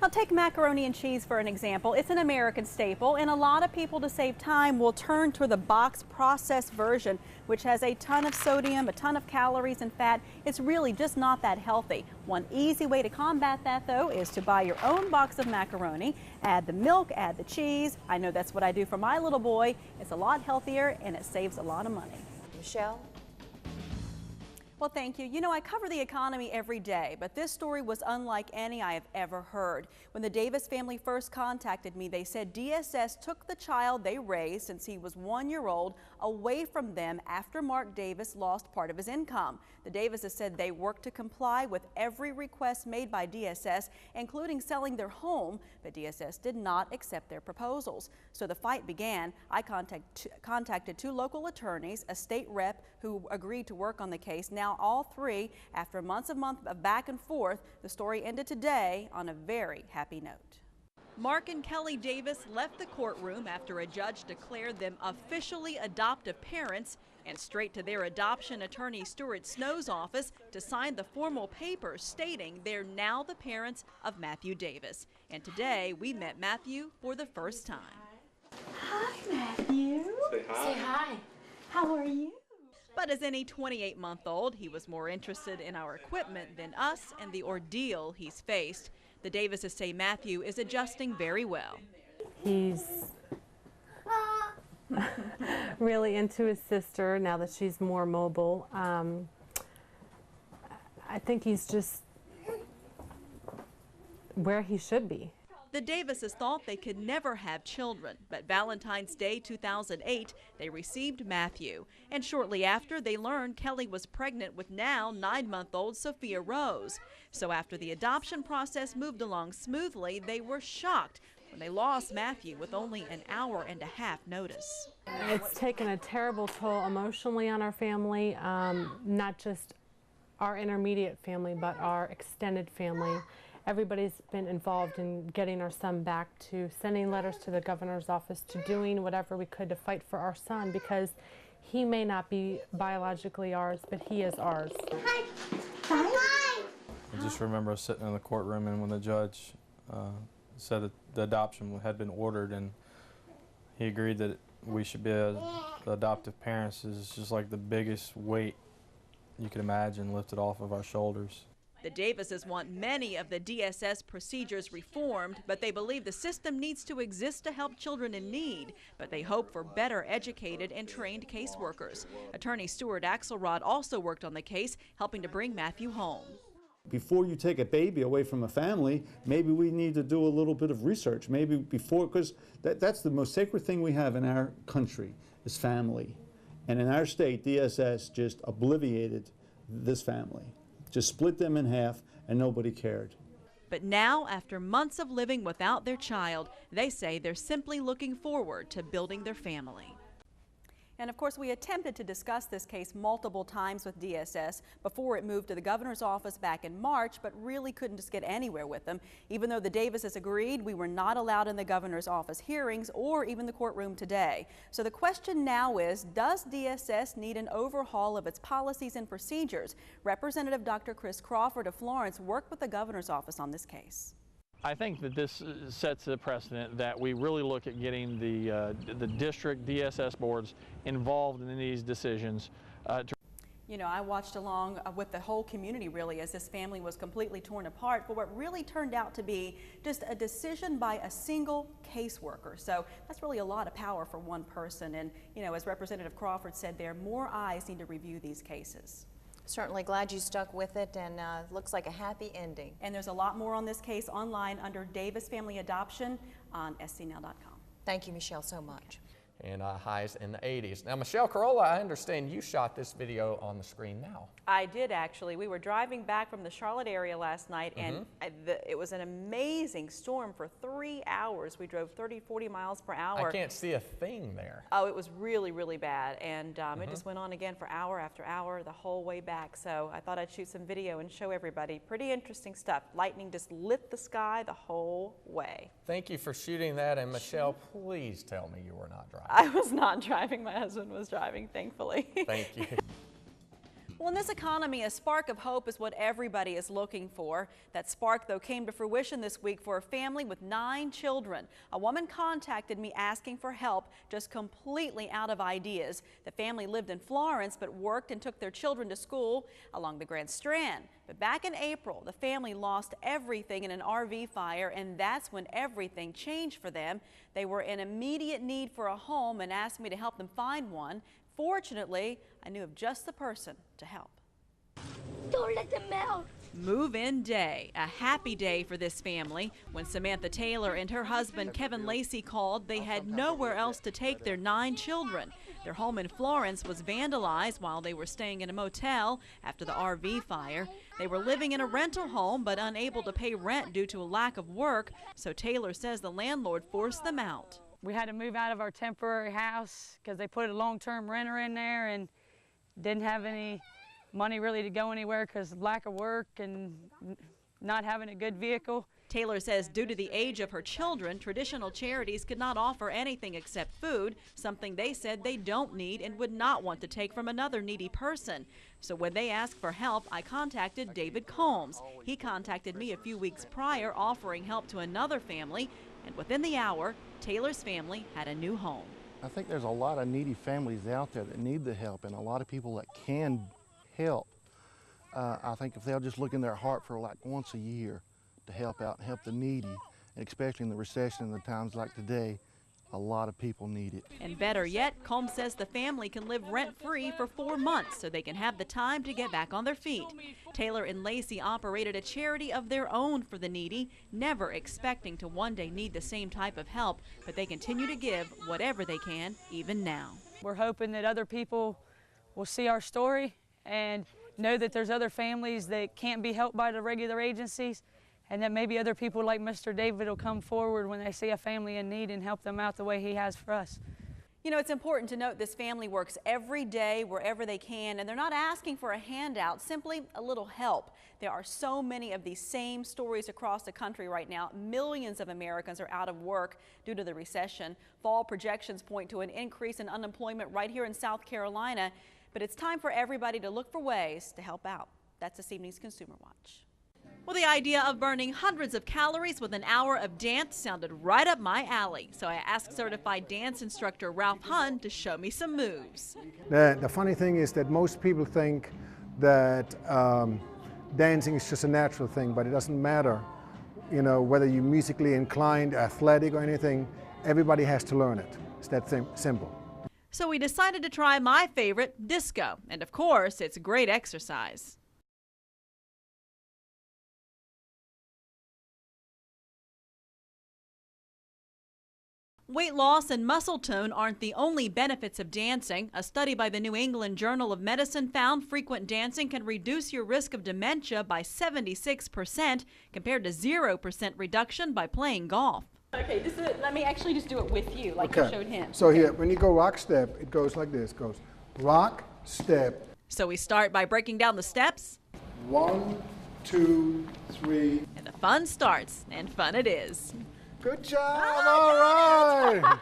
Now take macaroni and cheese for an example. It's an American staple, and a lot of people, to save time, will turn to the box processed version, which has a ton of sodium, a ton of calories and fat. It's really just not that healthy. One easy way to combat that, though, is to buy your own box of macaroni, add the milk, add the cheese. I know that's what I do for my little boy. It's a lot healthier and it saves a lot of money. Michelle? Well, thank you. You know, I cover the economy every day, but this story was unlike any I have ever heard. When the Davis family first contacted me, they said DSS took the child they raised since he was 1 year old away from them after Mark Davis lost part of his income. The Davises said they worked to comply with every request made by DSS, including selling their home, but DSS did not accept their proposals. So the fight began. I contacted two local attorneys, a state rep who agreed to work on the case. Now all three, after months of back and forth, the story ended today on a very happy note. Mark and Kelly Davis left the courtroom after a judge declared them officially adoptive parents and straight to their adoption attorney Stuart Snow's office to sign the formal papers stating they're now the parents of Matthew Davis. And today we met Matthew for the first time. Hi, Matthew. Say hi. Say hi. How are you? But as any 28-month-old, he was more interested in our equipment than us and the ordeal he's faced. The Davises say Matthew is adjusting very well. He's really into his sister now that she's more mobile. I think he's just where he should be. The Davises thought they could never have children, but Valentine's Day 2008, they received Matthew. And shortly after, they learned Kelly was pregnant with now 9-month-old Sophia Rose. So after the adoption process moved along smoothly, they were shocked when they lost Matthew with only an hour and a half notice. It's taken a terrible toll emotionally on our family, not just our intermediate family, but our extended family. Everybody's been involved in getting our son back, to sending letters to the governor's office, to doing whatever we could to fight for our son, because he may not be biologically ours, but he is ours. Hi. Hi. I just remember sitting in the courtroom, and when the judge said that the adoption had been ordered and he agreed that we should be the adoptive parents, is just like the biggest weight you could imagine lifted off of our shoulders. The Davises want many of the DSS procedures reformed, but they believe the system needs to exist to help children in need. But they hope for better educated and trained caseworkers. Attorney Stuart Axelrod also worked on the case, helping to bring Matthew home. Before you take a baby away from a family, maybe we need to do a little bit of research. Maybe before, because that's the most sacred thing we have in our country, is family. And in our state, DSS just obliterated this family. Just split them in half, and nobody cared. But now, after months of living without their child, they say they're simply looking forward to building their family. And of course, we attempted to discuss this case multiple times with DSS before it moved to the governor's office back in March, but really couldn't just get anywhere with them. Even though the Davises agreed, we were not allowed in the governor's office hearings or even the courtroom today. So the question now is, does DSS need an overhaul of its policies and procedures? Representative Dr. Chris Crawford of Florence worked with the governor's office on this case. I think that this sets a precedent that we really look at getting the district DSS boards involved in these decisions. You know, I watched along with the whole community really as this family was completely torn apart for what really turned out to be just a decision by a single caseworker. So that's really a lot of power for one person. And, you know, as Representative Crawford said there, more eyes need to review these cases. Certainly glad you stuck with it, and looks like a happy ending. And there's a lot more on this case online under Davis Family Adoption on scnow.com. Thank you, Michelle, so much. And highs in the 80s. Now, Michelle Carolla, I understand you shot this video on the screen now. I did, actually. We were driving back from the Charlotte area last night, and it was an amazing storm for 3 hours. We drove 30, 40 miles per hour. I can't see a thing there. Oh, it was really, really bad, and it just went on again for hour after hour the whole way back. So I thought I'd shoot some video and show everybody. Pretty interesting stuff. Lightning just lit the sky the whole way. Thank you for shooting that, and Michelle, please tell me you were not driving. I was not driving. My husband was driving, thankfully. Thank you. Well, in this economy, a spark of hope is what everybody is looking for. That spark, though, came to fruition this week for a family with 9 children. A woman contacted me asking for help, just completely out of ideas. The family lived in Florence but worked and took their children to school along the Grand Strand. But back in April, the family lost everything in an RV fire, and that's when everything changed for them. They were in immediate need for a home and asked me to help them find one. Fortunately, I knew of just the person to help. Don't let them out. Move-in day, a happy day for this family. When Samantha Taylor and her husband Kevin Lacey called, they had nowhere else to take their 9 children. Their home in Florence was vandalized while they were staying in a motel after the RV fire. They were living in a rental home but unable to pay rent due to a lack of work, so Taylor says the landlord forced them out. We had to move out of our temporary house because they put a long-term renter in there and didn't have any money really to go anywhere because of lack of work and not having a good vehicle. Taylor says due to the age of her children, traditional charities could not offer anything except food, something they said they don't need and would not want to take from another needy person. So when they asked for help, I contacted David Combs. He contacted me a few weeks prior offering help to another family, and within the hour, Taylor's family had a new home. I think there's a lot of needy families out there that need the help and a lot of people that can help. I think if they'll just look in their heart for like once a year to help out and help the needy, and especially in the recession and the times like today, a lot of people need it. And better yet, Combs says the family can live rent-free for 4 months so they can have the time to get back on their feet. Taylor and Lacey operated a charity of their own for the needy, never expecting to one day need the same type of help, but they continue to give whatever they can, even now. We're hoping that other people will see our story and know that there's other families that can't be helped by the regular agencies, and that maybe other people like Mr. David will come forward when they see a family in need and help them out the way he has for us. You know, it's important to note this family works every day wherever they can, and they're not asking for a handout, simply a little help. There are so many of these same stories across the country right now. Millions of Americans are out of work due to the recession. Fall projections point to an increase in unemployment right here in South Carolina, but it's time for everybody to look for ways to help out. That's this evening's Consumer Watch. Well, the idea of burning hundreds of calories with an hour of dance sounded right up my alley. So I asked certified dance instructor Ralph Hunn to show me some moves. The funny thing is that most people think that dancing is just a natural thing, but it doesn't matter. You know, whether you're musically inclined, athletic or anything, everybody has to learn it. It's that simple. So we decided to try my favorite, disco. And of course, it's great exercise. Weight loss and muscle tone aren't the only benefits of dancing. A study by the New England Journal of Medicine found frequent dancing can reduce your risk of dementia by 76% compared to 0% reduction by playing golf. Okay, let me actually just do it with you like you showed him. So here, when you go rock step, it goes like this. It goes rock, step. So we start by breaking down the steps. 1, 2, 3. And the fun starts, and fun it is. Good job, all right.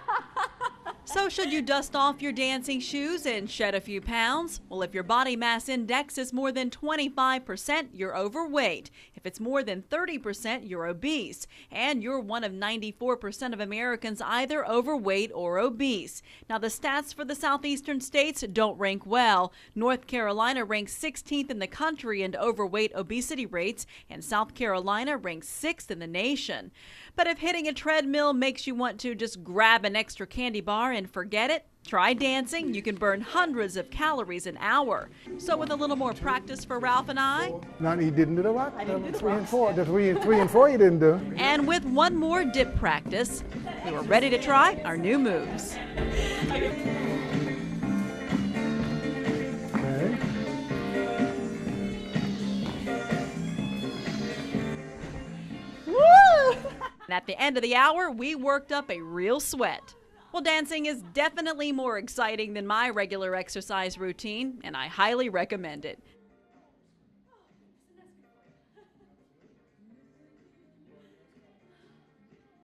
So should you dust off your dancing shoes and shed a few pounds? Well, if your body mass index is more than 25%, you're overweight. If it's more than 30%, you're obese. And you're one of 94% of Americans either overweight or obese. Now, the stats for the southeastern states don't rank well. North Carolina ranks 16th in the country in overweight obesity rates, and South Carolina ranks 6th in the nation. But if hitting a treadmill makes you want to just grab an extra candy bar and forget it, try dancing. You can burn hundreds of calories an hour. So with a little more practice for Ralph and I. No, you didn't do the rock. I didn't do the 3 and 4. The 3 and 4 you didn't do. And with one more dip practice, we were ready to try our new moves. And at the end of the hour, we worked up a real sweat. Well, dancing is definitely more exciting than my regular exercise routine, and I highly recommend it.